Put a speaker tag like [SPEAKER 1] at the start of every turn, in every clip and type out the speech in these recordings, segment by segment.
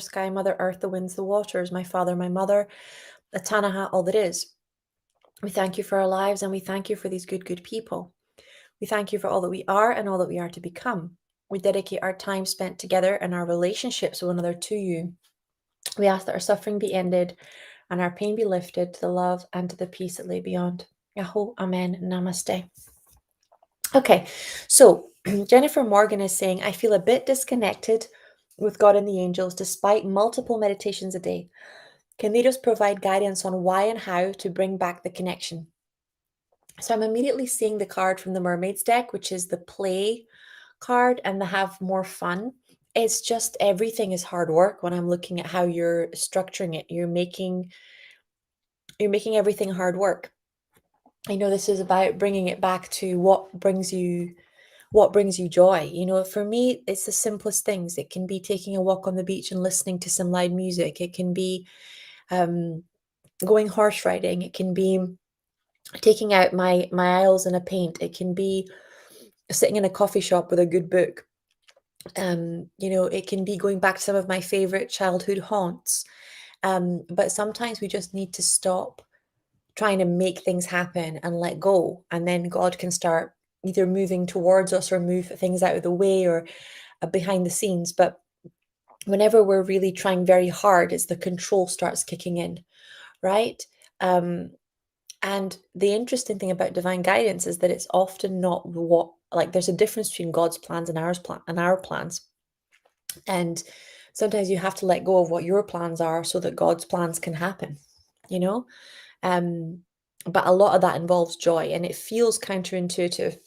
[SPEAKER 1] sky, Mother Earth, the winds, the waters, my father, my mother, the Tanaha, all that is. We thank you for our lives, and we thank you for these good, good people. We thank you for all that we are and all that we are to become. We dedicate our time spent together and our relationships with one another to you. We ask that our suffering be ended and our pain be lifted to the love and to the peace that lay beyond. Yaho, Amen, Namaste. Okay, so Jennifer Morgan is saying, I feel a bit disconnected with God and the angels despite multiple meditations a day. Can they just provide guidance on why and how to bring back the connection? So I'm immediately seeing the card from the Mermaids deck, which is the play card and the have more fun. It's just everything is hard work when I'm looking at how you're structuring it. You're making everything hard work. I know this is about bringing it back to what brings you joy. For me, it's the simplest things. It can be taking a walk on the beach and listening to some loud music. It can be going horse riding. It can be taking out my aisles in a paint. It can be sitting in a coffee shop with a good book. It can be going back to some of my favorite childhood haunts. But sometimes we just need to stop trying to make things happen and let go. And then God can start either moving towards us or move things out of the way or behind the scenes. But whenever we're really trying very hard, it's the control starts kicking in, right? And the interesting thing about divine guidance is that it's often not there's a difference between God's plans and our plans. And sometimes you have to let go of what your plans are so that God's plans can happen, you know? But a lot of that involves joy, and it feels counterintuitive.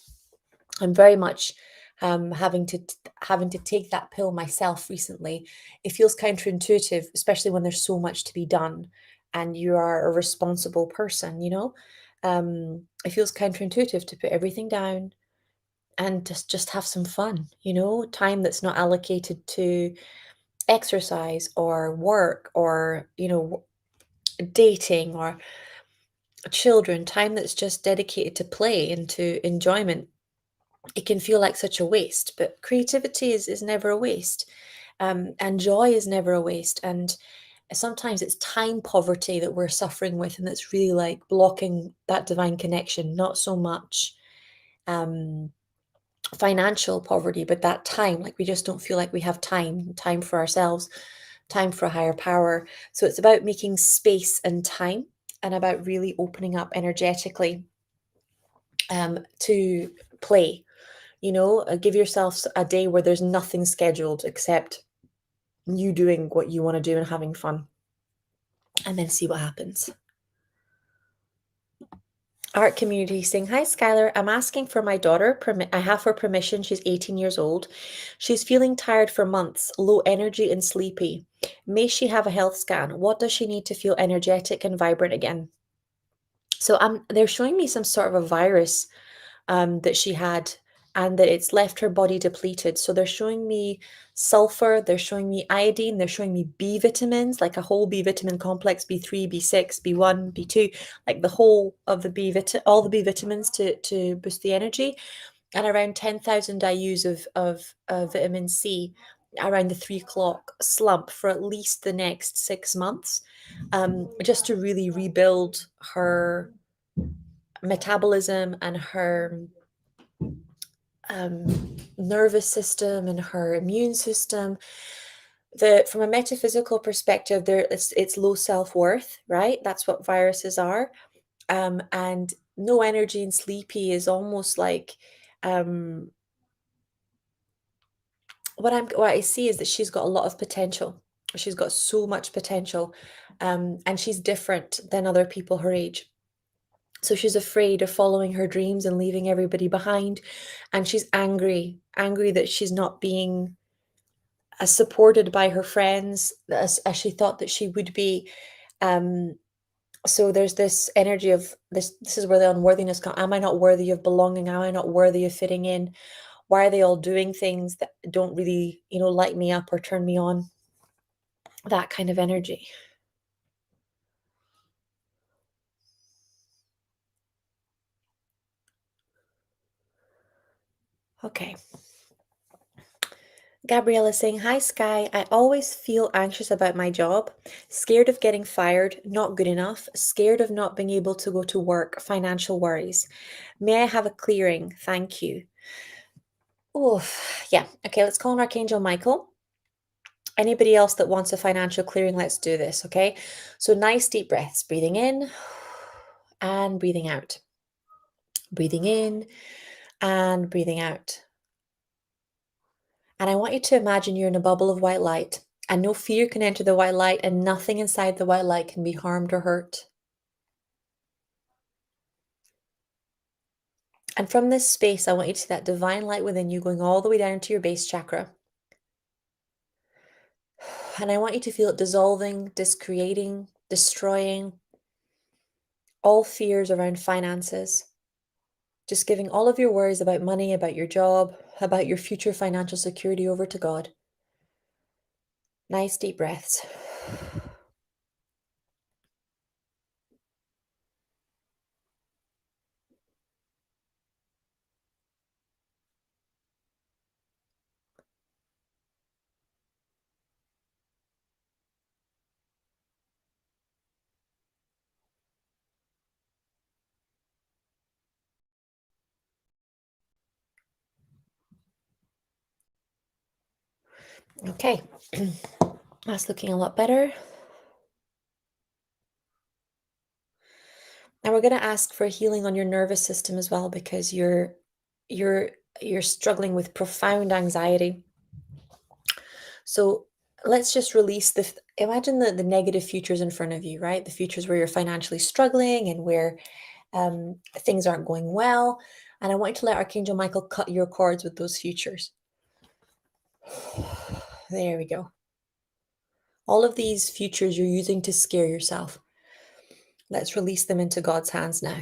[SPEAKER 1] I'm very much having to take that pill myself recently. It feels counterintuitive, especially when there's so much to be done and you are a responsible person, it feels counterintuitive to put everything down and just have some fun, time that's not allocated to exercise or work or, dating or children, time that's just dedicated to play and to enjoyment. It can feel like such a waste, but creativity is never a waste. And joy is never a waste. And sometimes it's time poverty that we're suffering with, and that's really like blocking that divine connection, not so much financial poverty, but that time, like we just don't feel like we have time for ourselves, time for a higher power. So it's about making space and time and about really opening up energetically to play. Give yourself a day where there's nothing scheduled except you doing what you want to do and having fun, and then see what happens. Art community saying, hi Skylar, I'm asking for my daughter. I have her permission. She's 18 years old. She's feeling tired for months, low energy and sleepy. May she have a health scan? What does she need to feel energetic and vibrant again? So they're showing me some sort of a virus that she had, and that it's left her body depleted. So they're showing me sulfur, they're showing me iodine, they're showing me B vitamins, like a whole B vitamin complex, B3, B6, B1, B2, like the whole of the all the B vitamins to boost the energy, and around 10,000 IUs of vitamin C around the 3 o'clock slump for at least the next 6 months, just to really rebuild her metabolism and her nervous system and her immune system. From a metaphysical perspective, it's low self-worth, right? That's what viruses are. And no energy and sleepy is almost like what I see is that she's got a lot of potential. She's got so much potential, and she's different than other people her age. So she's afraid of following her dreams and leaving everybody behind. And she's angry that she's not being as supported by her friends as she thought that she would be. So there's this energy of this is where the unworthiness comes. Am I not worthy of belonging? Am I not worthy of fitting in? Why are they all doing things that don't really, light me up or turn me on? That kind of energy. Okay. Gabriella saying, "Hi Sky, I always feel anxious about my job, scared of getting fired, not good enough, scared of not being able to go to work, financial worries. May I have a clearing? Thank you." Oh, yeah. Okay, let's call on Archangel Michael. Anybody else that wants a financial clearing, let's do this, okay? So nice deep breaths, breathing in and breathing out. Breathing in and breathing out. And I want you to imagine you're in a bubble of white light, and no fear can enter the white light, and nothing inside the white light can be harmed or hurt. And from this space, I want you to see that divine light within you going all the way down to your base chakra. And I want you to feel it dissolving, discreating, destroying all fears around finances. Just giving all of your worries about money, about your job, about your future financial security over to God. Nice deep breaths. Okay, that's looking a lot better. And we're going to ask for healing on your nervous system as well, because you're you're struggling with profound anxiety. So let's just release imagine the negative futures in front of you, right? The futures where you're financially struggling and where things aren't going well. And I want you to let Archangel Michael cut your cords with those futures. There we go. All of these futures you're using to scare yourself. Let's release them into God's hands now.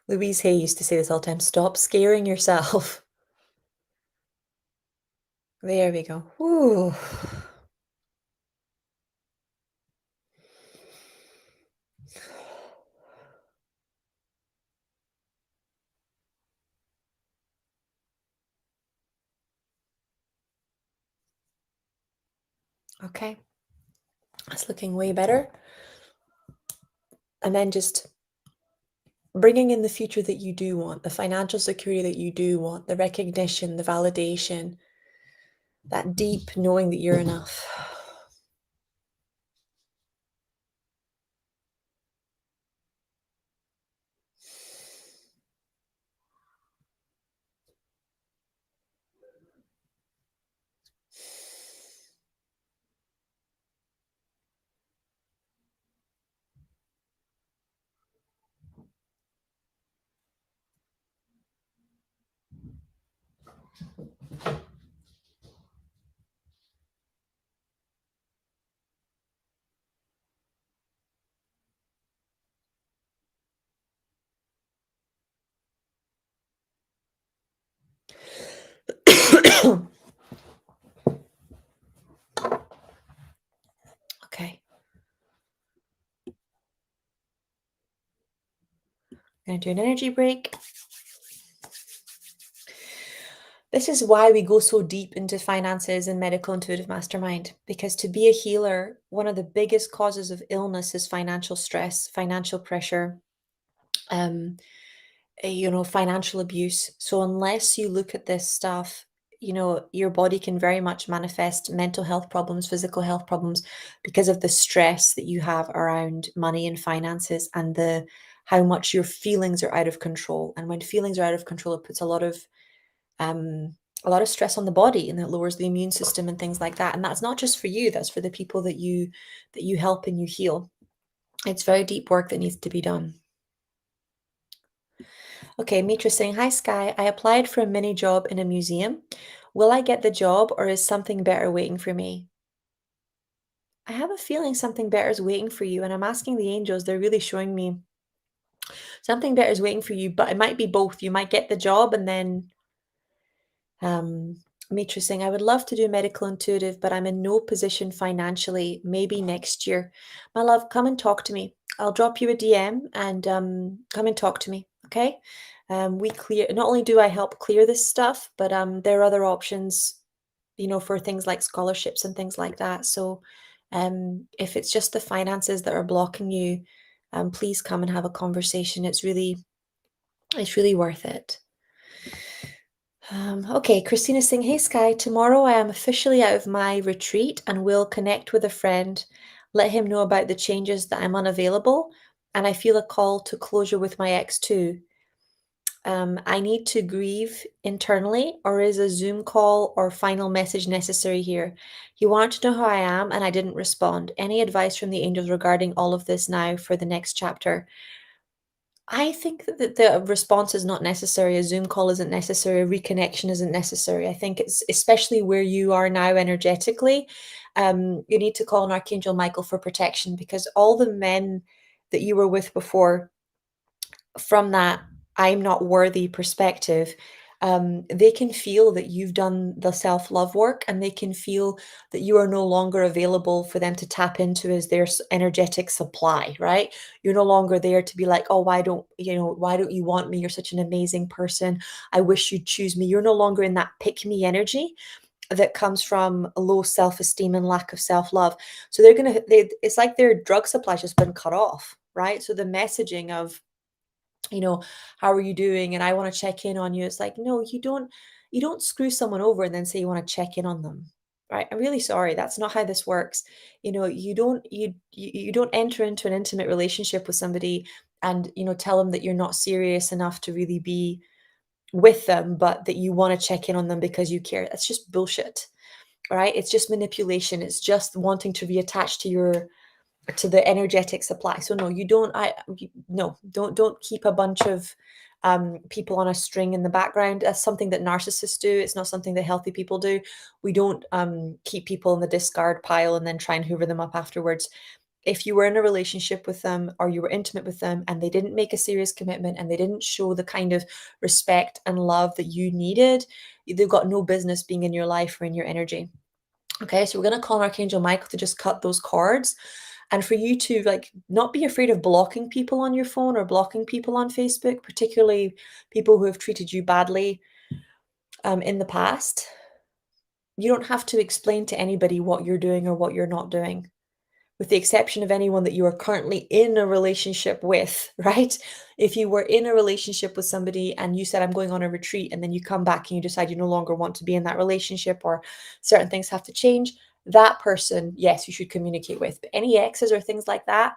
[SPEAKER 1] Louise Hay used to say this all the time, stop scaring yourself. There we go. Ooh. Okay. That's looking way better. And then just bringing in the future that you do want, the financial security that you do want, the recognition, the validation, that deep knowing that you're enough. Okay. I'm going to do an energy break. This is why we go so deep into finances and Medical Intuitive Mastermind, because to be a healer, one of the biggest causes of illness is financial stress, financial pressure, um, financial abuse. So unless you look at this stuff, your body can very much manifest mental health problems, physical health problems, because of the stress that you have around money and finances, and the how much your feelings are out of control. And when feelings are out of control, it puts um, a lot of stress on the body, and it lowers the immune system and things like that. And that's not just for you, that's for the people that you help and you heal. It's very deep work that needs to be done. Okay, Mitra saying, "Hi Sky, I applied for a mini job in a museum. Will I get the job, or is something better waiting for me?" I have a feeling something better is waiting for you, and I'm asking the angels, they're really showing me something better is waiting for you, but it might be both. You might get the job, and then Mitra saying, "I would love to do medical intuitive, but I'm in no position financially. Maybe next year." My love, come and talk to me. I'll drop you a DM and come and talk to me. Okay. We clear, not only do I help clear this stuff, but there are other options, for things like scholarships and things like that. So if it's just the finances that are blocking you, please come and have a conversation. It's really worth it. Okay, Christina's saying, hey Sky, tomorrow I am officially out of my retreat and will connect with a friend, let him know about the changes that I'm unavailable, and I feel a call to closure with my ex too. I need to grieve internally, or is a Zoom call or final message necessary here? He wanted to know how I am, and I didn't respond. Any advice from the angels regarding all of this now for the next chapter? I think that the response is not necessary. A Zoom call isn't necessary. A reconnection isn't necessary. I think it's especially where you are now energetically. You need to call on Archangel Michael for protection, because all the men that you were with before, from that I'm not worthy perspective, they can feel that you've done the self-love work, and they can feel that you are no longer available for them to tap into as their energetic supply, right? You're no longer there to be like, oh, why don't you want me? You're such an amazing person. I wish you'd choose me. You're no longer in that pick me energy that comes from a low self-esteem and lack of self-love. So it's like their drug supply's just been cut off, right? So the messaging of, how are you doing? And I want to check in on you. It's like, no, you don't screw someone over and then say you want to check in on them. Right? I'm really sorry. That's not how this works. You don't enter into an intimate relationship with somebody and, tell them that you're not serious enough to really be with them, but that you want to check in on them because you care. That's just bullshit. Right? It's just manipulation. It's just wanting to reattach to the energetic supply. So no, you don't. No, don't keep a bunch of people on a string in the background. That's something that narcissists do. It's not something that healthy people do. We don't keep people in the discard pile and then try and hoover them up afterwards. If you were in a relationship with them, or you were intimate with them, and they didn't make a serious commitment, and they didn't show the kind of respect and love that you needed, they've got no business being in your life or in your energy. Okay, so we're going to call on Archangel Michael to just cut those cords, and for you to not be afraid of blocking people on your phone or blocking people on Facebook, particularly people who have treated you badly in the past. You don't have to explain to anybody what you're doing or what you're not doing, with the exception of anyone that you are currently in a relationship with, right? If you were in a relationship with somebody and you said, I'm going on a retreat, and then you come back and you decide you no longer want to be in that relationship, or certain things have to change, that person, yes, you should communicate with. But any exes or things like that,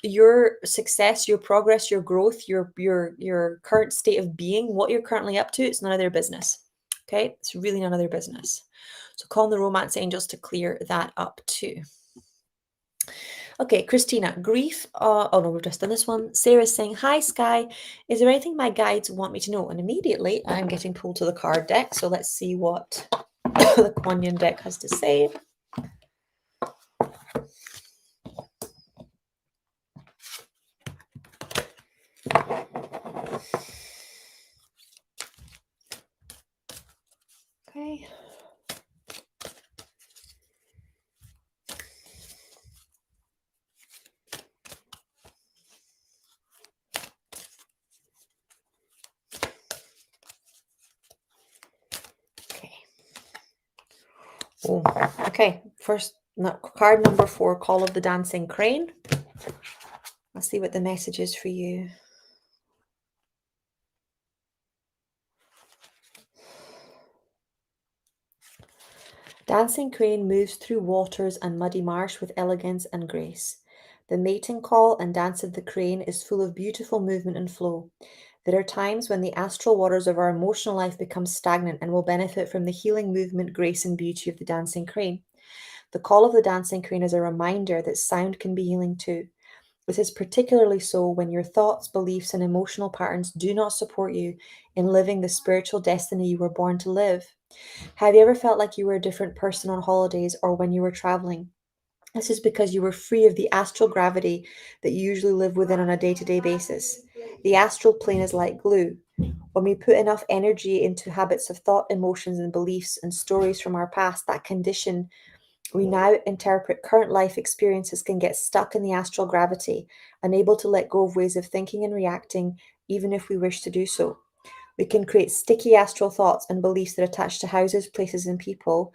[SPEAKER 1] your success, your progress, your growth, your current state of being, what you're currently up to, it's none of their business. Okay? It's really none of their business. So call on the romance angels to clear that up too. Okay, Christina, grief. Oh no, we've just done this one. Sarah's saying, hi, Sky. Is there anything my guides want me to know? And immediately I'm getting pulled to the card deck. So let's see what the Kuan Yin deck has to say. Okay. Okay. Oh, okay. First, card number 4, Call of the Dancing Crane. Let's see what the message is for you. Dancing crane moves through waters and muddy marsh with elegance and grace. The mating call and dance of the crane is full of beautiful movement and flow. There are times when the astral waters of our emotional life become stagnant and will benefit from the healing movement, grace, and beauty of the dancing crane. The call of the dancing crane is a reminder that sound can be healing too. This is particularly so when your thoughts, beliefs, and emotional patterns do not support you in living the spiritual destiny you were born to live. Have you ever felt like you were a different person on holidays or when you were traveling? This is because you were free of the astral gravity that you usually live within on a day-to-day basis. The astral plane is like glue. When we put enough energy into habits of thought, emotions, and beliefs and stories from our past, that condition we now interpret current life experiences can get stuck in the astral gravity, unable to let go of ways of thinking and reacting, even if we wish to do so. We can create sticky astral thoughts and beliefs that attach to houses, places, and people.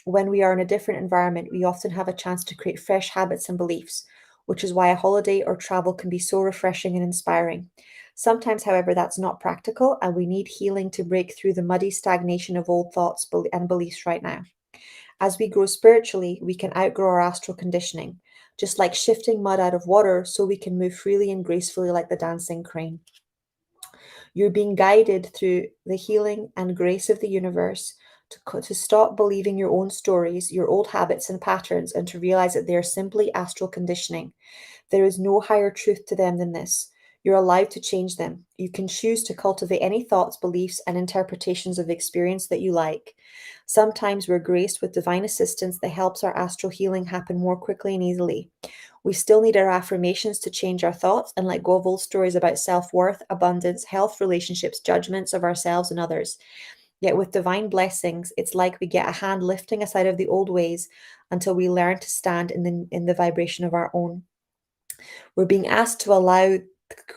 [SPEAKER 1] When we are in a different environment, we often have a chance to create fresh habits and beliefs, which is why a holiday or travel can be so refreshing and inspiring. Sometimes, however, that's not practical, and we need healing to break through the muddy stagnation of old thoughts and beliefs right now. As we grow spiritually, we can outgrow our astral conditioning, just like shifting mud out of water so we can move freely and gracefully like the dancing crane. You're being guided through the healing and grace of the universe to stop believing your own stories, your old habits and patterns, and to realize that they are simply astral conditioning. There is no higher truth to them than this. You're allowed to change them. You can choose to cultivate any thoughts, beliefs, and interpretations of experience that you like. Sometimes we're graced with divine assistance that helps our astral healing happen more quickly and easily. We still need our affirmations to change our thoughts and let go of old stories about self-worth, abundance, health, relationships, judgments of ourselves and others. Yet with divine blessings, it's like we get a hand lifting us out of the old ways until we learn to stand in the vibration of our own. We're being asked to allow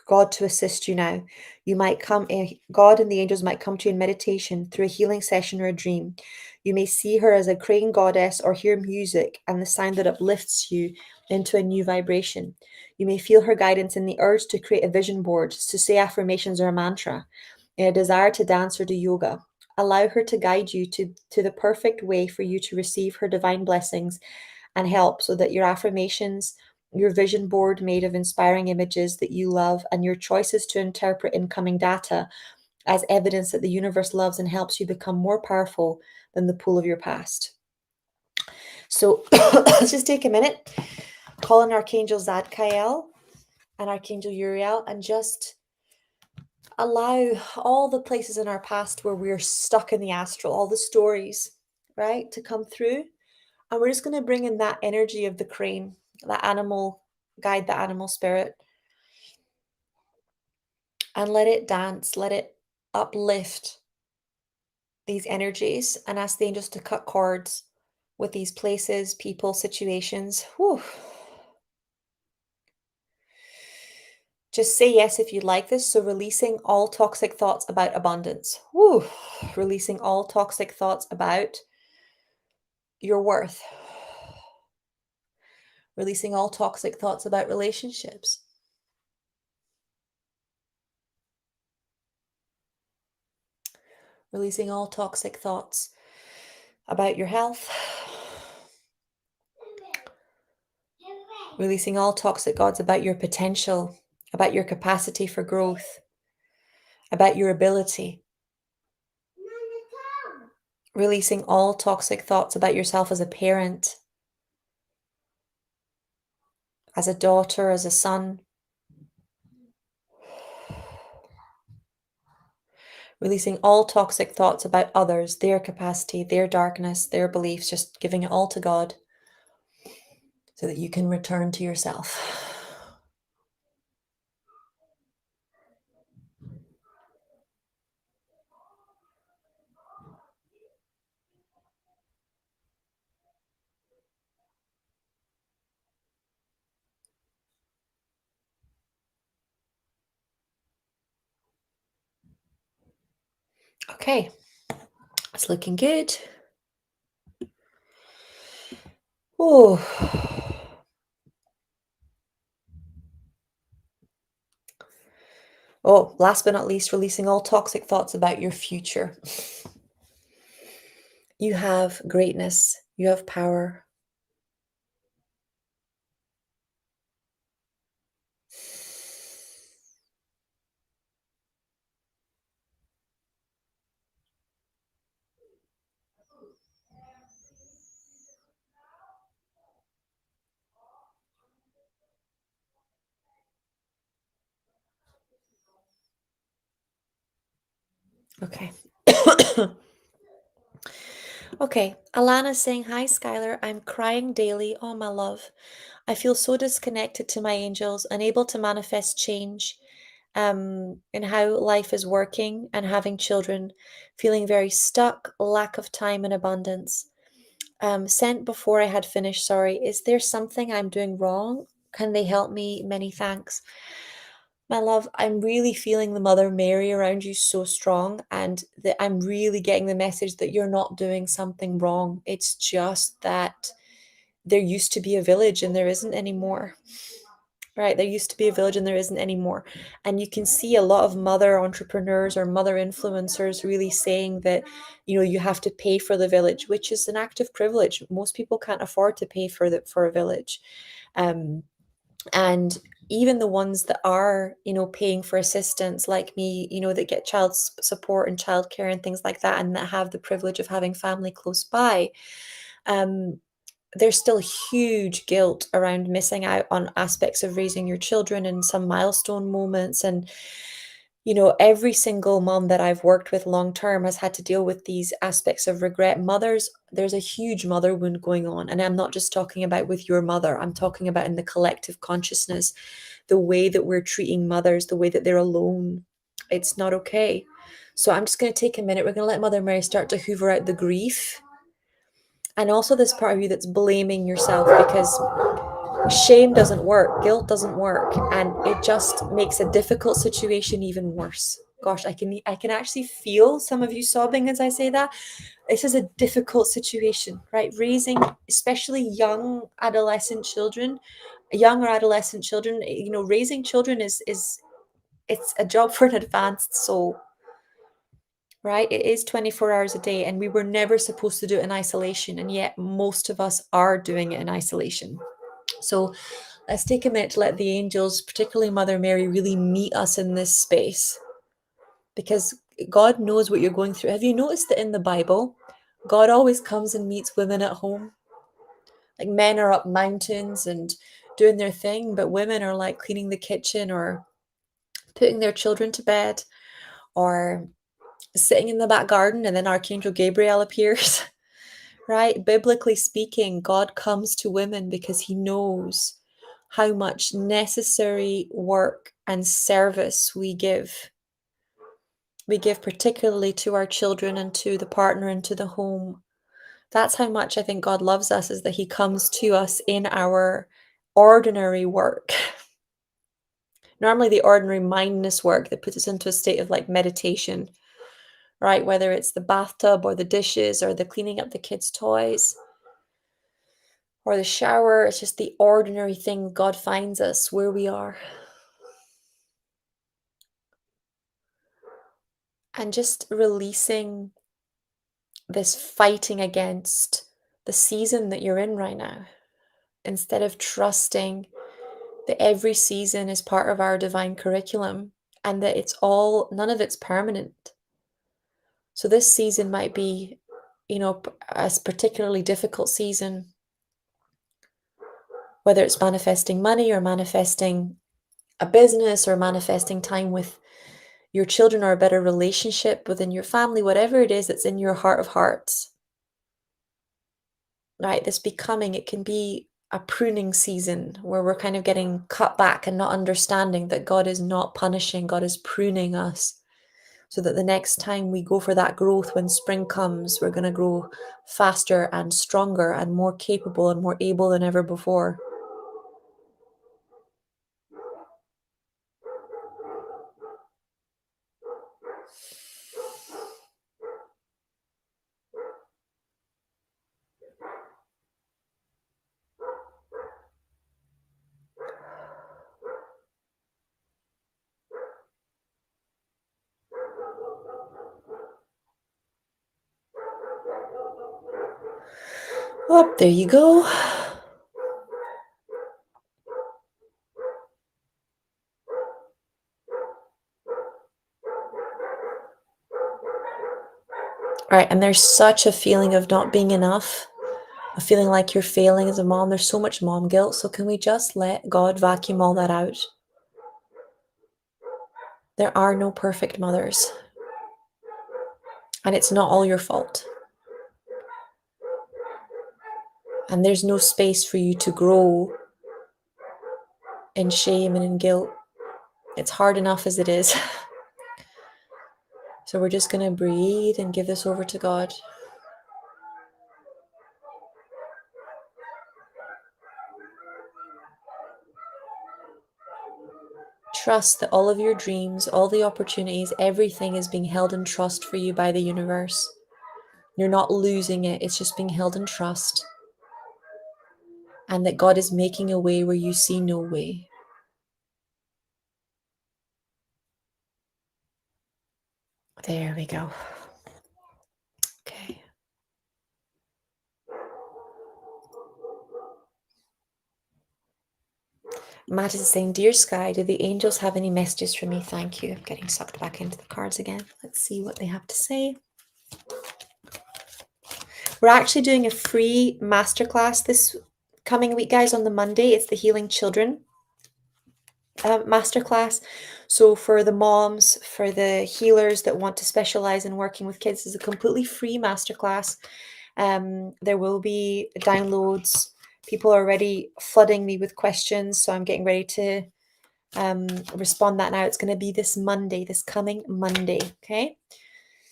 [SPEAKER 1] God to assist you now. God and the angels might come to you in meditation through a healing session or a dream. You may see her as a crane goddess or hear music and the sound that uplifts you into a new vibration. You may feel her guidance in the urge to create a vision board, to say affirmations or a mantra, in a desire to dance or do yoga. Allow her to guide you to the perfect way for you to receive her divine blessings and help so that your affirmations, your vision board made of inspiring images that you love, and your choices to interpret incoming data as evidence that the universe loves and helps you become more powerful than the pull of your past. So let's just take a minute, call in Archangel Zadkiel and Archangel Uriel, and just allow all the places in our past where we're stuck in the astral, all the stories, right, to come through. And we're just going to bring in that energy of the crane, that animal, guide the animal spirit, and let it dance, let it uplift these energies, and ask the angels to cut cords with these places, people, situations. Whew. Just say yes if you'd like this. So releasing all toxic thoughts about abundance. Whew. Releasing all toxic thoughts about your worth. Releasing all toxic thoughts about relationships. Releasing all toxic thoughts about your health. Releasing all toxic thoughts about your potential, about your capacity for growth, about your ability. Releasing all toxic thoughts about yourself as a parent, as a daughter, as a son. Releasing all toxic thoughts about others, their capacity, their darkness, their beliefs, just giving it all to God so that you can return to yourself. Okay, it's looking good. Oh. Oh, last but not least, releasing all toxic thoughts about your future. You have greatness. You have power. Okay. Okay, Alana's saying, hi, Skylar. I'm crying daily. Oh, my love. I feel so disconnected to my angels, unable to manifest change in how life is working and having children, feeling very stuck, lack of time and abundance. Sent before I had finished, sorry. Is there something I'm doing wrong? Can they help me? Many thanks. My love, I'm really feeling the Mother Mary around you so strong, and that I'm really getting the message that you're not doing something wrong. It's just that there used to be a village and there isn't anymore. Right, there used to be a village and there isn't anymore. And you can see a lot of mother entrepreneurs or mother influencers really saying that, you have to pay for the village, which is an act of privilege. Most people can't afford to pay for a village. Um, and even the ones that are, paying for assistance like me, that get child support and childcare and things like that, and that have the privilege of having family close by, um, there's still huge guilt around missing out on aspects of raising your children and some milestone moments. And, every single mom that I've worked with long term has had to deal with these aspects of regret. Mothers, there's a huge mother wound going on. And I'm not just talking about with your mother, I'm talking about in the collective consciousness, the way that we're treating mothers, the way that they're alone. It's not okay. So I'm just going to take a minute. We're going to let Mother Mary start to hoover out the grief, and also this part of you that's blaming yourself, because shame doesn't work, guilt doesn't work, and it just makes a difficult situation even worse. Gosh, I can actually feel some of you sobbing as I say that. This is a difficult situation, right? Raising especially young or adolescent children, raising children is it's a job for an advanced soul. Right? It is 24 hours a day, and we were never supposed to do it in isolation, and yet most of us are doing it in isolation. So let's take a minute to let the angels, particularly Mother Mary, really meet us in this space, because God knows what you're going through. Have you noticed that in the Bible, God always comes and meets women at home? Like, men are up mountains and doing their thing, but women are like cleaning the kitchen or putting their children to bed or sitting in the back garden, and then Archangel Gabriel appears. Right? Biblically speaking, God comes to women because he knows how much necessary work and service we give. We give particularly to our children and to the partner and to the home. That's how much I think God loves us, is that he comes to us in our ordinary work. Normally the ordinary mindless work that puts us into a state of like meditation, right? Whether it's the bathtub or the dishes or the cleaning up the kids' toys or the shower. It's just the ordinary thing. God finds us where we are. And just releasing this fighting against the season that you're in right now, instead of trusting that every season is part of our divine curriculum and that none of it's permanent. So this season might be, a particularly difficult season, whether it's manifesting money or manifesting a business or manifesting time with your children or a better relationship within your family, whatever it is that's in your heart of hearts, right? This becoming, it can be a pruning season where we're kind of getting cut back and not understanding that God is not punishing, God is pruning us, so that the next time we go for that growth, when spring comes, we're going to grow faster and stronger and more capable and more able than ever before. Oh, there you go. All right, and there's such a feeling of not being enough, a feeling like you're failing as a mom. There's so much mom guilt. So can we just let God vacuum all that out? There are no perfect mothers, and it's not all your fault. And there's no space for you to grow in shame and in guilt. It's hard enough as it is. So we're just going to breathe and give this over to God. trust that all of your dreams, all the opportunities, everything is being held in trust for you by the universe. You're not losing it, it's just being held in trust. And that God is making a way where you see no way. There we go. Okay. Matt is saying, Dear Sky, do the angels have any messages for me? Thank you. I'm getting sucked back into the cards again. Let's see what they have to say. We're actually doing a free masterclass this coming week, guys, on the Monday. It's the Healing Children masterclass. So for the moms, for the healers that want to specialize in working with kids, is a completely free masterclass. There will be downloads. People are already flooding me with questions, so I'm getting ready to respond that now. It's going to be this Monday, this coming Monday. Okay.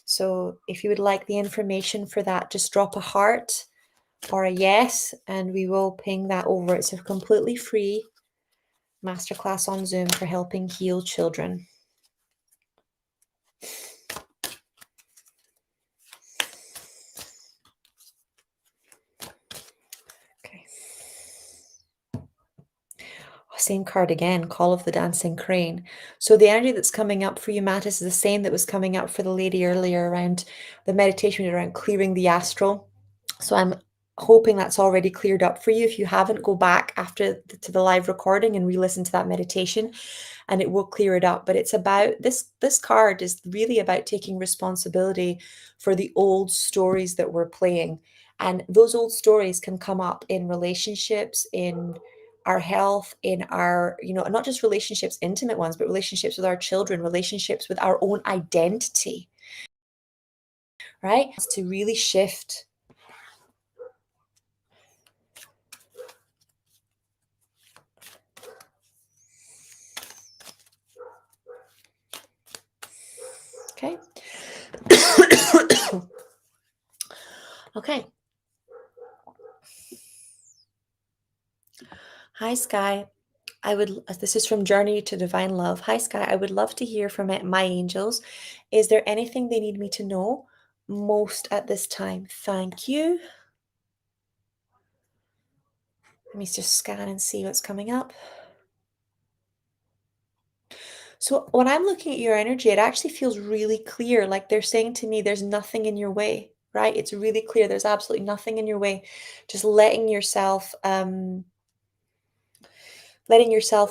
[SPEAKER 1] So if you would like the information for that, just drop a heart or a yes, and we will ping that over. It's a completely free masterclass on Zoom for helping heal children. Okay. Same card again, Call of the Dancing Crane. So the energy that's coming up for you, Matt, is the same that was coming up for the lady earlier around the meditation, around clearing the astral. So I'm hoping that's already cleared up for you. If you haven't, go back after to the live recording and re-listen to that meditation, and it will clear it up. But it's about this card is really about taking responsibility for the old stories that we're playing. And those old stories can come up in relationships, in our health, in our, not just relationships, intimate ones, but relationships with our children, relationships with our own identity, right? To really shift. Okay. Okay. Hi, Sky. This is from Journey to Divine Love. Hi, Sky. I would love to hear from my angels. Is there anything they need me to know most at this time? Thank you. Let me just scan and see what's coming up. So when I'm looking at your energy, it actually feels really clear. Like they're saying to me, there's nothing in your way, right? It's really clear. There's absolutely nothing in your way. Just letting yourself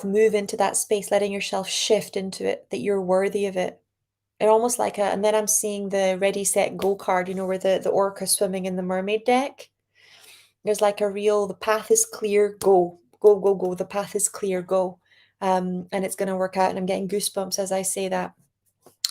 [SPEAKER 1] move into that space, letting yourself shift into it, that you're worthy of it. And almost like and then I'm seeing the ready, set, go card, where the orca swimming in the mermaid deck. There's like the path is clear, go, go, go, go. The path is clear, go. And it's going to work out. And I'm getting goosebumps as I say that.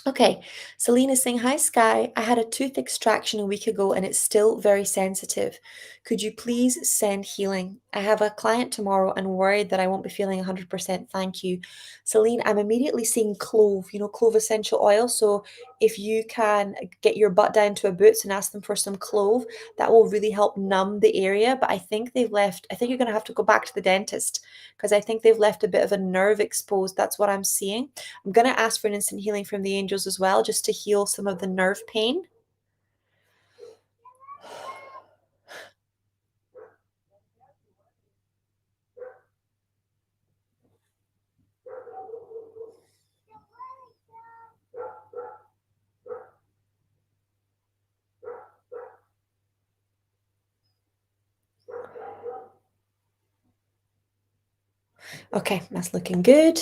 [SPEAKER 1] Okay, Celine is saying, Hi, Sky. I had a tooth extraction a week ago and it's still very sensitive. Could you please send healing? I have a client tomorrow and worried that I won't be feeling 100%. Thank you. Celine, I'm immediately seeing clove, clove essential oil. So if you can get your butt down to a Boots and ask them for some clove, that will really help numb the area. But I think you're going to have to go back to the dentist because I think they've left a bit of a nerve exposed. That's what I'm seeing. I'm going to ask for an instant healing from the angels as well, just to heal some of the nerve pain. Okay, that's looking good.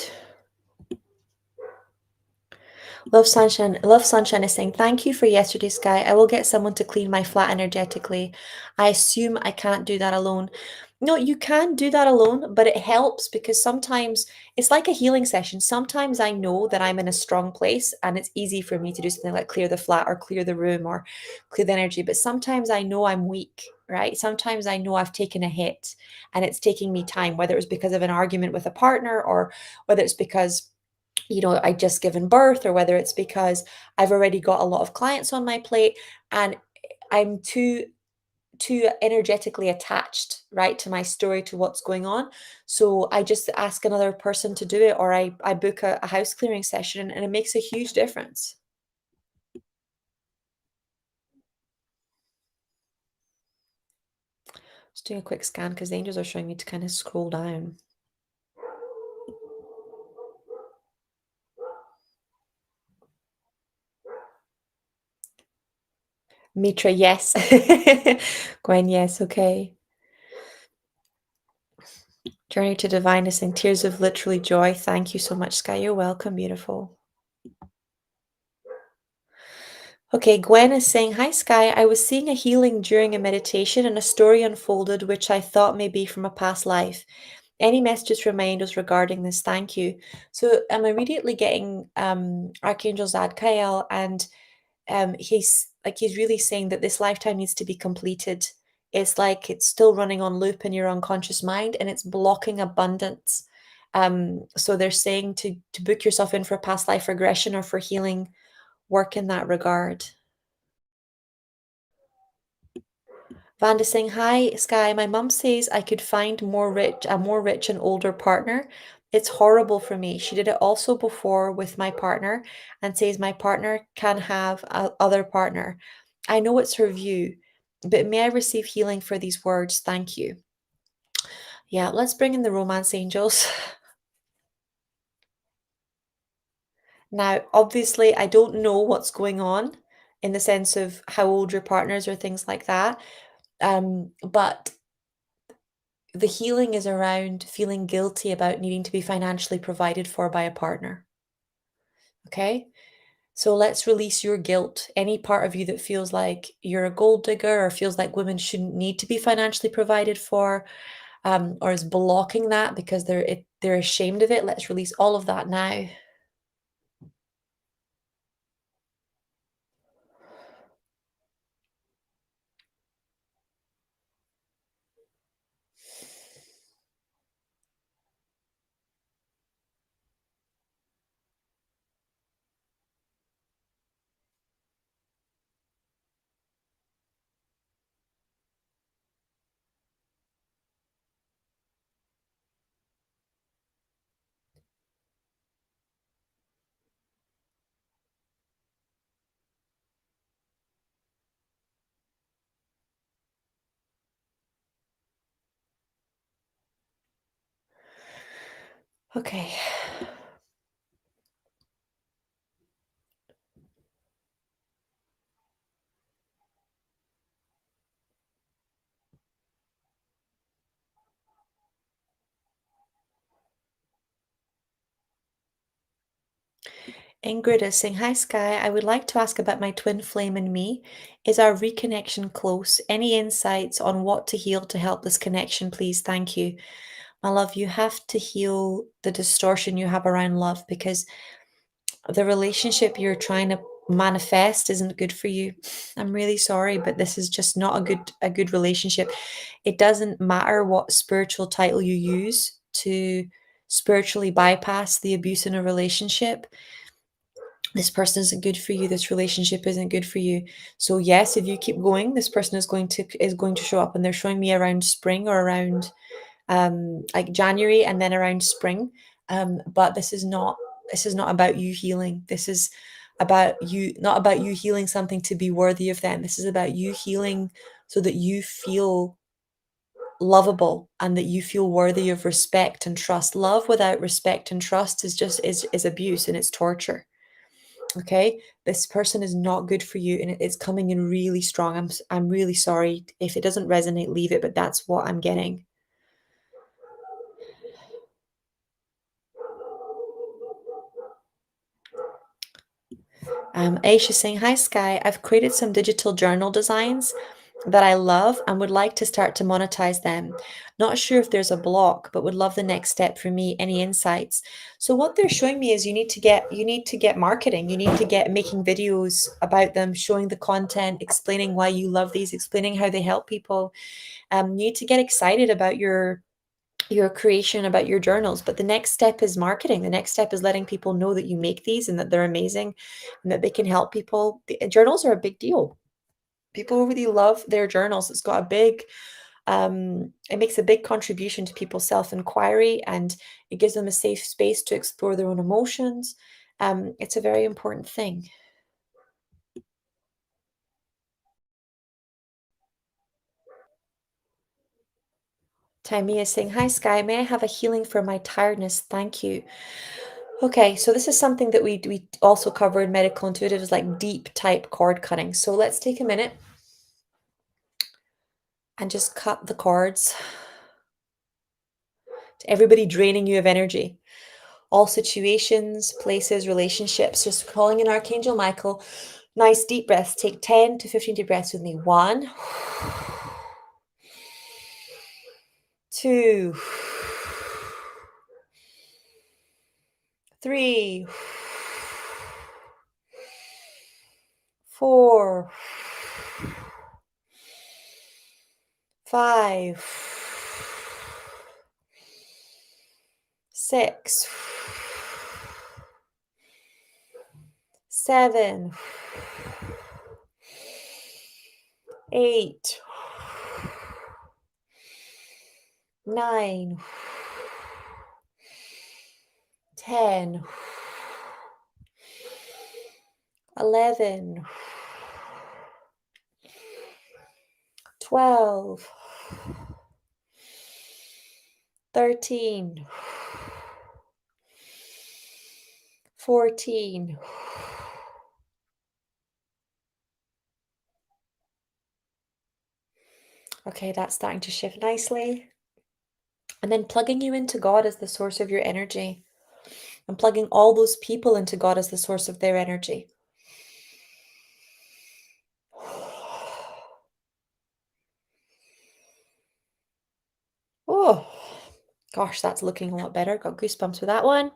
[SPEAKER 1] Love Sunshine is saying, thank you for yesterday, Sky. I will get someone to clean my flat energetically. I assume I can't do that alone. No, you can do that alone, but it helps because sometimes it's like a healing session. Sometimes I know that I'm in a strong place and it's easy for me to do something like clear the flat or clear the room or clear the energy. But sometimes I know I'm weak, right? Sometimes I know I've taken a hit and it's taking me time, whether it's because of an argument with a partner or whether it's because I just given birth, or whether it's because I've already got a lot of clients on my plate and I'm too too energetically attached, right, to my story, to what's going on. So I just ask another person to do it, or I book a house clearing session, and it makes a huge difference. Just doing a quick scan because the angels are showing me to kind of scroll down. Mitra, yes. Gwen, yes, okay. Journey to Divineness and Tears of Literally Joy. Thank you so much, Sky. You're welcome, beautiful. Okay, Gwen is saying, Hi, Sky. I was seeing a healing during a meditation and a story unfolded which I thought may be from a past life. Any messages from my angels regarding this? Thank you. So I'm immediately getting Archangel Zadkiel, and he's really saying that this lifetime needs to be completed. It's like it's still running on loop in your unconscious mind, and it's blocking abundance. So they're saying to book yourself in for past life regression or for healing work in that regard. Vanda saying, Hi, Sky. My mum says I could find a more rich and older partner. It's horrible for me. She did it also before with my partner and says my partner can have a other partner. I know it's her view, but may I receive healing for these words? Thank you. Yeah, let's bring in the romance angels. Now, obviously, I don't know what's going on in the sense of how old your partners or things like that. But the healing is around feeling guilty about needing to be financially provided for by a partner. Okay? So let's release your guilt. Any part of you that feels like you're a gold digger or feels like women shouldn't need to be financially provided for, or is blocking that because they're ashamed of it, let's release all of that now. Okay. Ingrid is saying, Hi Sky, I would like to ask about my twin flame and me. Is our reconnection close? Any insights on what to heal to help this connection, please? Thank you. My love, you have to heal the distortion you have around love because the relationship you're trying to manifest isn't good for you. I'm really sorry, but this is just not a good relationship. It doesn't matter what spiritual title you use to spiritually bypass the abuse in a relationship. This person isn't good for you, this relationship isn't good for you. So yes, if you keep going, this person is going to show up, and they're showing me around spring or around like January and then around spring. But this is not about you healing. This is about you, not about you healing something to be worthy of them. This is about you healing so that you feel lovable and that you feel worthy of respect and trust. Love without respect and trust is abuse, and it's torture. Okay, this person is not good for you, and it's coming in really strong. I'm really sorry if it doesn't resonate, leave it, but that's what I'm getting. Aisha saying, Hi Sky, I've created some digital journal designs that I love and would like to start to monetize them. Not sure if there's a block, but would love the next step for me. Any insights? So what they're showing me is you need to get marketing. You need to get making videos about them, showing the content, explaining why you love these, explaining how they help people. You need to get excited about your creation, about your journals. But the next step is marketing. The next step is letting people know that you make these and that they're amazing and that they can help people. The journals are a big deal. People really love their journals. It's got a big, it makes a big contribution to people's self-inquiry, and it gives them a safe space to explore their own emotions. It's a very important thing. Tammy is saying, hi, Sky. May I have a healing for my tiredness? Thank you. Okay, so this is something that we also cover in Medical Intuitive, is like deep type cord cutting. So let's take a minute and just cut the cords to everybody draining you of energy. All situations, places, relationships, just calling in Archangel Michael. Nice deep breaths. Take 10 to 15 deep breaths with me. 1, 2, 3, 4, 5, 6, 7, 8, 9, 10, 11, 12, 13, 14. Okay, that's starting to shift nicely. And then plugging you into God as the source of your energy, and plugging all those people into God as the source of their energy. Oh, gosh, that's looking a lot better. Got goosebumps with that one.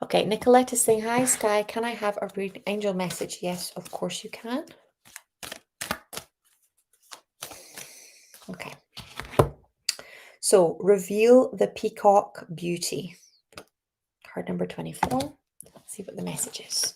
[SPEAKER 1] Okay, Nicolette is saying, hi, Sky. Can I have a angel message? Yes, of course you can. Okay. So, reveal the peacock beauty. Card number 24. Let's see what the message is.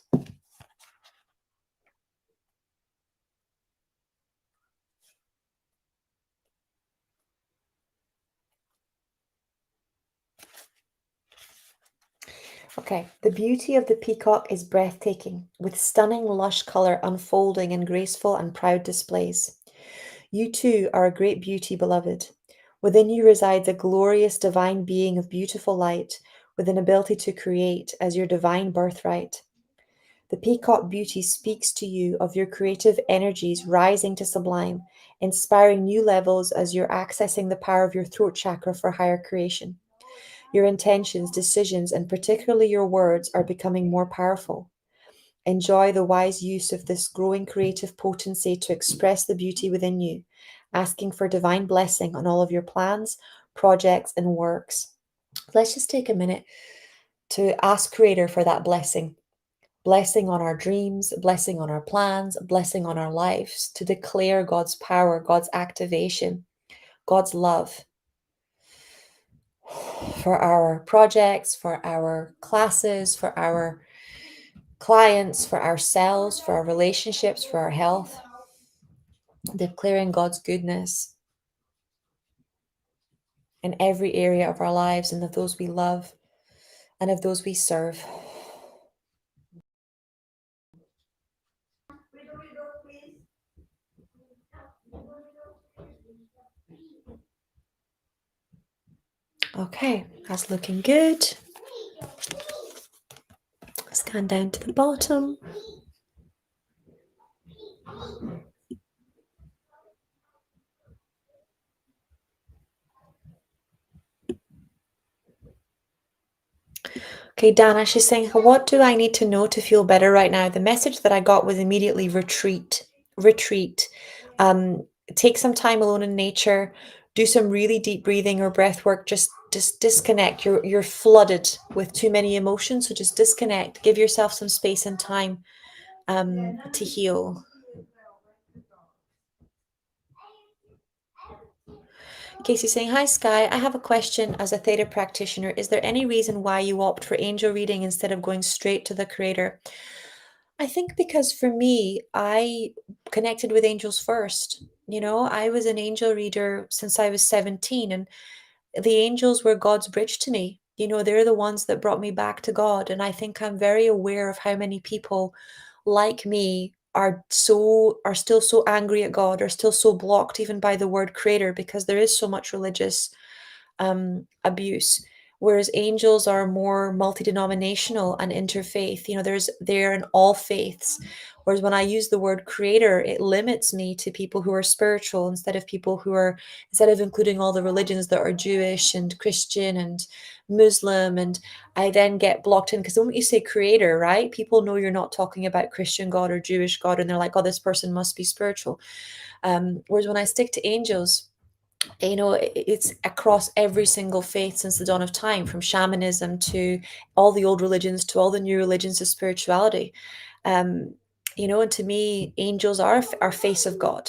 [SPEAKER 1] Okay, the beauty of the peacock is breathtaking, with stunning lush color unfolding in graceful and proud displays. You too are a great beauty, beloved. Within you resides a glorious divine being of beautiful light, with an ability to create as your divine birthright. The peacock beauty speaks to you of your creative energies rising to sublime, inspiring new levels as you're accessing the power of your throat chakra for higher creation. Your intentions, decisions, and particularly your words are becoming more powerful. Enjoy the wise use of this growing creative potency to express the beauty within you, asking for divine blessing on all of your plans, projects, and works. Let's just take a minute to ask Creator for that blessing. Blessing on our dreams, blessing on our plans, blessing on our lives, to declare God's power, God's activation, God's love for our projects, for our classes, for our clients, for ourselves, for our relationships, for our health. Declaring God's goodness in every area of our lives, and of those we love and of those we serve. Okay, that's looking good. Scan down to the bottom. Okay, Dana, she's saying, what do I need to know to feel better right now? The message that I got was immediately retreat. Retreat. Take some time alone in nature. Do some really deep breathing or breath work just just disconnect. You're flooded with too many emotions, so just disconnect. Give yourself some space and time to heal. Casey saying, "Hi Sky, I have a question as a theta practitioner. Is there any reason why you opt for angel reading instead of going straight to the creator?" I think because for me, I connected with angels first. I was an angel reader since I was 17, and the angels were God's bridge to me. They're the ones that brought me back to God. And I think I'm very aware of how many people like me are still so angry at God, are still so blocked even by the word creator, because there is so much religious abuse. Whereas angels are more multi-denominational and interfaith. They're in all faiths. Whereas when I use the word creator, it limits me to people who are spiritual instead of including all the religions that are Jewish and Christian and Muslim. And I then get blocked in because when you say creator, right, people know you're not talking about Christian God or Jewish God, and they're like, oh, this person must be spiritual. Whereas when I stick to angels, it's across every single faith since the dawn of time, from shamanism to all the old religions to all the new religions of spirituality. um and to me, angels are face of God.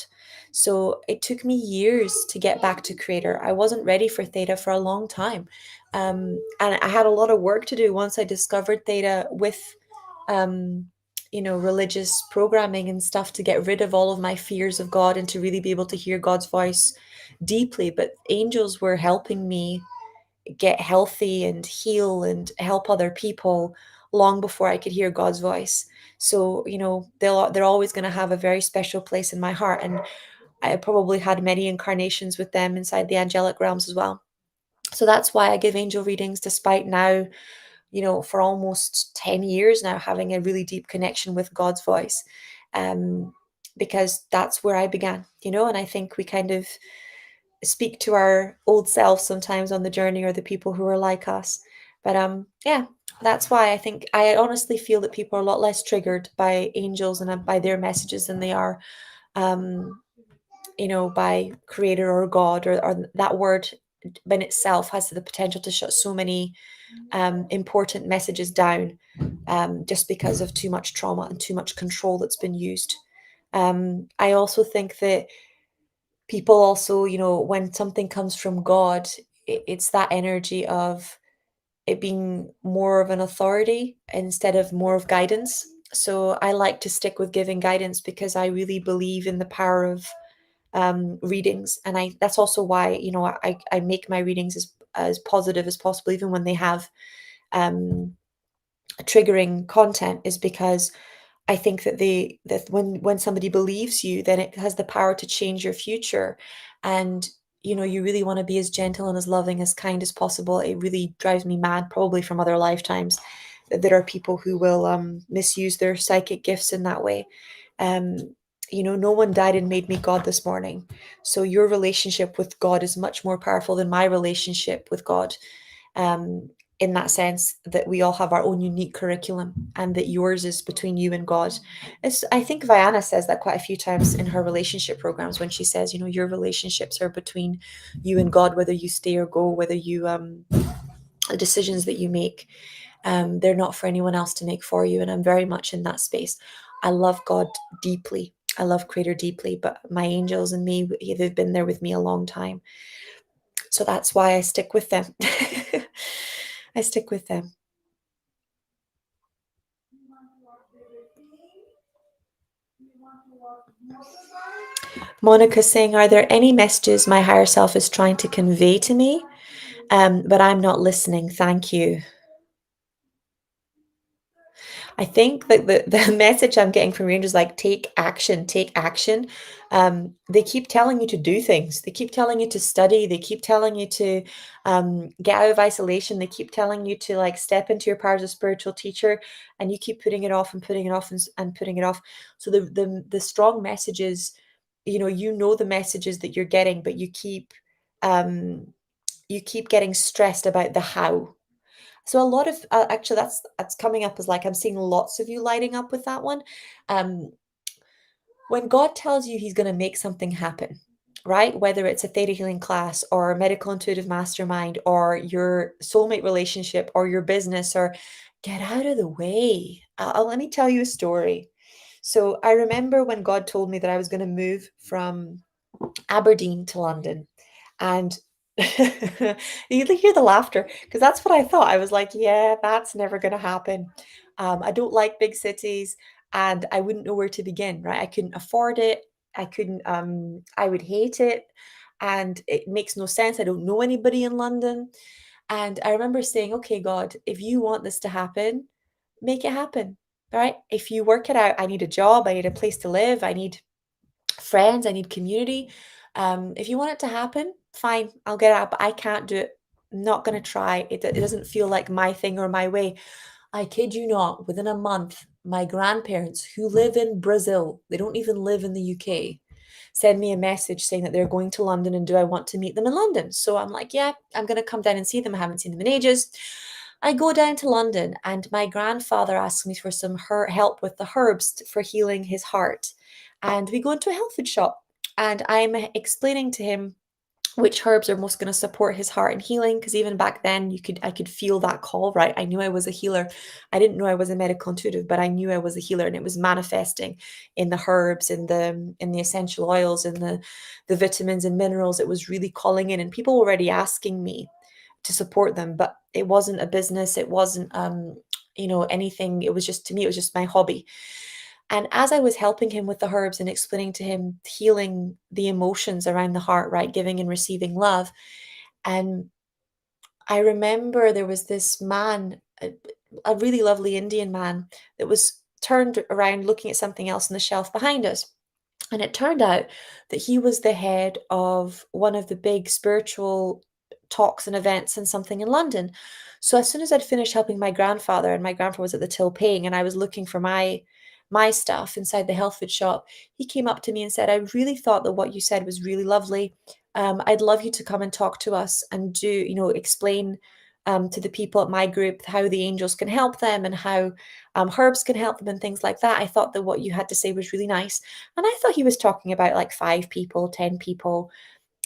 [SPEAKER 1] So it took me years to get back to creator. I wasn't ready for theta for a long time, and I had a lot of work to do once I discovered theta with um religious programming and stuff, to get rid of all of my fears of God and to really be able to hear God's voice deeply. But angels were helping me get healthy and heal and help other people long before I could hear God's voice. So, they're always going to have a very special place in my heart. And I probably had many incarnations with them inside the angelic realms as well. So that's why I give angel readings, despite now, for almost 10 years now, having a really deep connection with God's voice. Um, because that's where I began, and I think we kind of speak to our old selves sometimes on the journey, or the people who are like us. But yeah, that's why I honestly feel that people are a lot less triggered by angels and by their messages than they are um by creator or God, or that word in itself has the potential to shut so many important messages down, just because of too much trauma and too much control that's been used. I also think that people also, when something comes from God, it's that energy of it being more of an authority instead of more of guidance. So I like to stick with giving guidance because I really believe in the power of readings. And that's also why, I make my readings as positive as possible, even when they have um, triggering content, is because I think that when somebody believes you, then it has the power to change your future. And you really want to be as gentle and as loving, as kind as possible. It really drives me mad, probably from other lifetimes, that there are people who will misuse their psychic gifts in that way. Um, no one died and made me God this morning. So your relationship with God is much more powerful than my relationship with God. In that sense, that we all have our own unique curriculum, and that yours is between you and God. I think Vianna says that quite a few times in her relationship programs, when she says, your relationships are between you and God, whether you stay or go, whether you the decisions that you make, they're not for anyone else to make for you. And I'm very much in that space. I love God deeply. I love Creator deeply, but my angels and me, they've been there with me a long time. So that's why I stick with them. I stick with them. Monica saying, are there any messages my higher self is trying to convey to me, but I'm not listening? Thank you. I think that the message I'm getting from Rangers, like, take action, take action. They keep telling you to do things. They keep telling you to study. They keep telling you to get out of isolation. They keep telling you to, like, step into your power as a spiritual teacher, and you keep putting it off and putting it off and putting it off. So the strong messages, the messages that you're getting, but um, you keep getting stressed about the how. So a lot of actually, that's coming up as, like, I'm seeing lots of you lighting up with that one. Um, when God tells you He's going to make something happen, right? Whether it's a theta healing class or a medical intuitive mastermind or your soulmate relationship or your business, or get out of the way. Let me tell you a story. So I remember when God told me that I was going to move from Aberdeen to London. And you hear the laughter because that's what I thought. I was like, yeah, that's never going to happen. I don't like big cities and I wouldn't know where to begin, right? I couldn't afford it. I would hate it. And it makes no sense. I don't know anybody in London. And I remember saying, okay, God, if you want this to happen, make it happen, right? If you work it out, I need a job, I need a place to live, I need friends, I need community. If you want it to happen, fine, I'll get out, but I can't do it. I'm not going to try. It doesn't feel like my thing or my way. I kid you not, within a month, my grandparents who live in Brazil, they don't even live in the UK, send me a message saying that they're going to London and do I want to meet them in London? So I'm like, yeah, I'm going to come down and see them. I haven't seen them in ages. I go down to London and my grandfather asks me for some help with the herbs for healing his heart. And we go into a health food shop and I'm explaining to him which herbs are most going to support his heart and healing, because even back then I could feel that call, right? I knew I was a healer. I didn't know I was a medical intuitive, but I knew I was a healer, and it was manifesting in the herbs, in the essential oils, in the vitamins and minerals. It was really calling in, and people were already asking me to support them, but it wasn't a business. It wasn't anything. It was just, to me, it was just my hobby. And as I was helping him with the herbs and explaining to him healing the emotions around the heart, right? Giving and receiving love. And I remember there was this man, a really lovely Indian man, that was turned around looking at something else on the shelf behind us. And it turned out that he was the head of one of the big spiritual talks and events and something in London. So as soon as I'd finished helping my grandfather, and my grandfather was at the till paying, and I was looking for my stuff inside the health food shop, he came up to me and said, I really thought that what you said was really lovely. I'd love you to come and talk to us and explain to the people at my group how the angels can help them and how herbs can help them and things like that. I thought that what you had to say was really nice. And I thought he was talking about like 5 people, 10 people,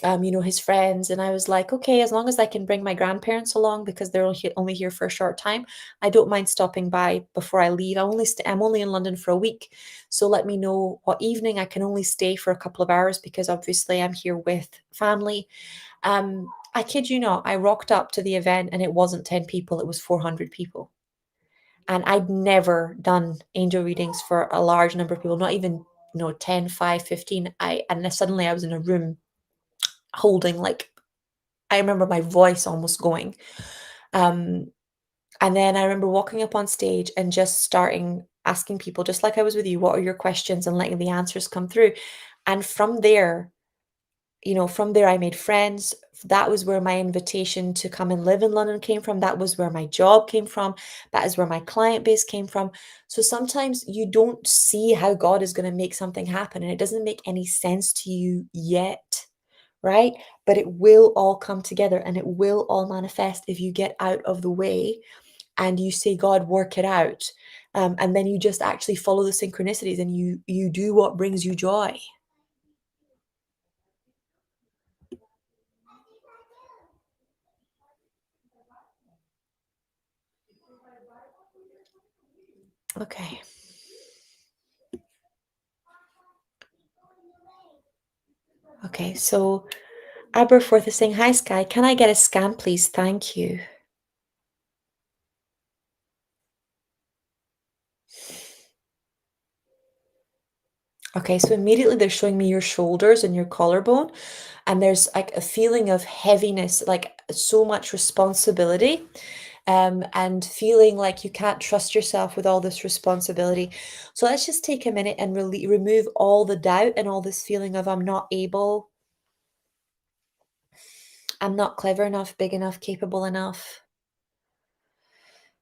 [SPEAKER 1] his friends. And I was like, okay, as long as I can bring my grandparents along because they're only here for a short time, I don't mind stopping by before I leave. I'm only in London for a week. So let me know what evening. I can only stay for a couple of hours because obviously I'm here with family. I kid you not, I rocked up to the event and it wasn't 10 people, it was 400 people. And I'd never done angel readings for a large number of people, not even 10, 5, 15. And then suddenly I was in a room holding, like, I remember my voice almost going. Um, and then I remember walking up on stage and just starting asking people, just like I was with you, what are your questions, and letting the answers come through. And from there I made friends. That was where my invitation to come and live in London came from. That was where my job came from. That is where my client base came from. So sometimes you don't see how God is going to make something happen and it doesn't make any sense to you yet, right? But it will all come together and it will all manifest if you get out of the way and you say, God, work it out. And then you just actually follow the synchronicities and you do what brings you joy. Okay. Okay, so Aberforth is saying, hi, Sky. Can I get a scan, please? Thank you. Okay, so immediately they're showing me your shoulders and your collarbone, and there's like a feeling of heaviness, like so much responsibility, and feeling like you can't trust yourself with all this responsibility. So let's just take a minute and remove all the doubt and all this feeling of I'm not able, I'm not clever enough, big enough, capable enough.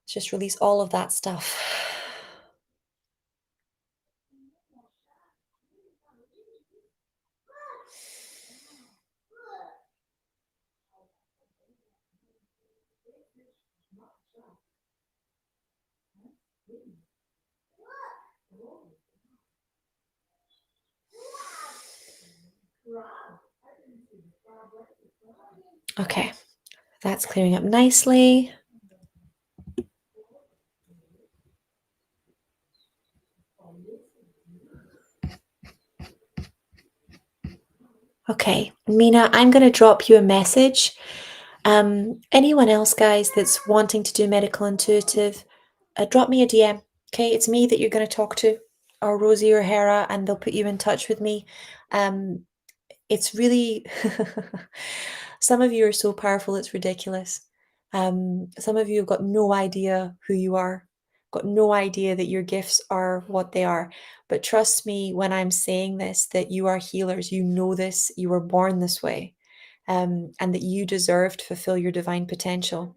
[SPEAKER 1] Just release all of that stuff. Okay, that's clearing up nicely. Okay, Mina, I'm going to drop you a message. Anyone else, guys, that's wanting to do medical intuitive, drop me a DM. Okay, it's me that you're going to talk to, or Rosie or Hera, and they'll put you in touch with me. Um, it's really, some of you are so powerful, it's ridiculous. Some of you have got no idea who you are, got no idea that your gifts are what they are. But trust me when I'm saying this, that you are healers. You know this, you were born this way, and that you deserve to fulfill your divine potential.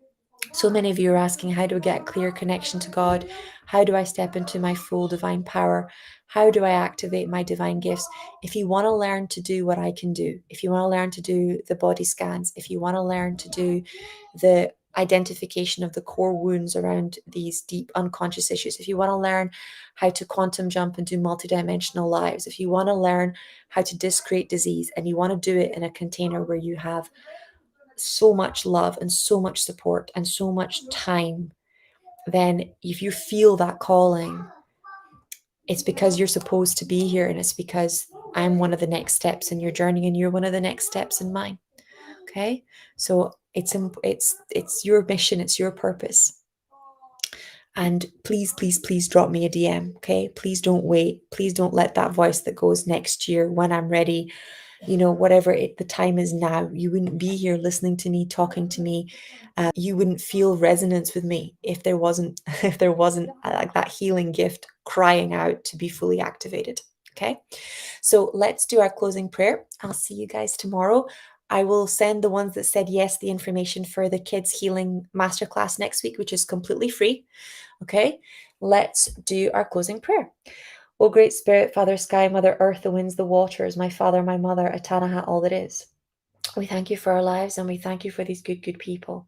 [SPEAKER 1] So many of you are asking, how do I get a clear connection to God? How do I step into my full divine power? How do I activate my divine gifts? If you want to learn to do what I can do, if you want to learn to do the body scans, if you want to learn to do the identification of the core wounds around these deep unconscious issues, if you want to learn how to quantum jump and do multidimensional lives, if you want to learn how to discreate disease and you want to do it in a container where you have so much love and so much support and so much time, then if you feel that calling, it's because you're supposed to be here, and it's because I'm one of the next steps in your journey and you're one of the next steps in mine. Okay, so it's your mission, it's your purpose. And please, please, please drop me a DM. Okay, please don't wait. Please don't let that voice that goes next year, when I'm ready, whatever the time is now, you wouldn't be here listening to me, talking to me. You wouldn't feel resonance with me if there wasn't if there wasn't like that healing gift crying out to be fully activated. Okay, so let's do our closing prayer. I'll see you guys tomorrow. I will send the ones that said yes the information for the kids healing masterclass next week, which is completely free. Okay, let's do our closing prayer. O Great Spirit, Father Sky, Mother Earth, the winds, the waters, my Father, my Mother, Atanaha, all that is. We thank you for our lives, and we thank you for these good, good people.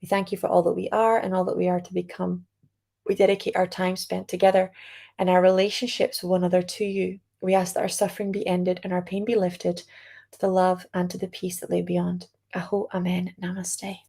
[SPEAKER 1] We thank you for all that we are and all that we are to become. We dedicate our time spent together and our relationships with one another to you. We ask that our suffering be ended and our pain be lifted, to the love and to the peace that lay beyond. Aho, Amen, Namaste.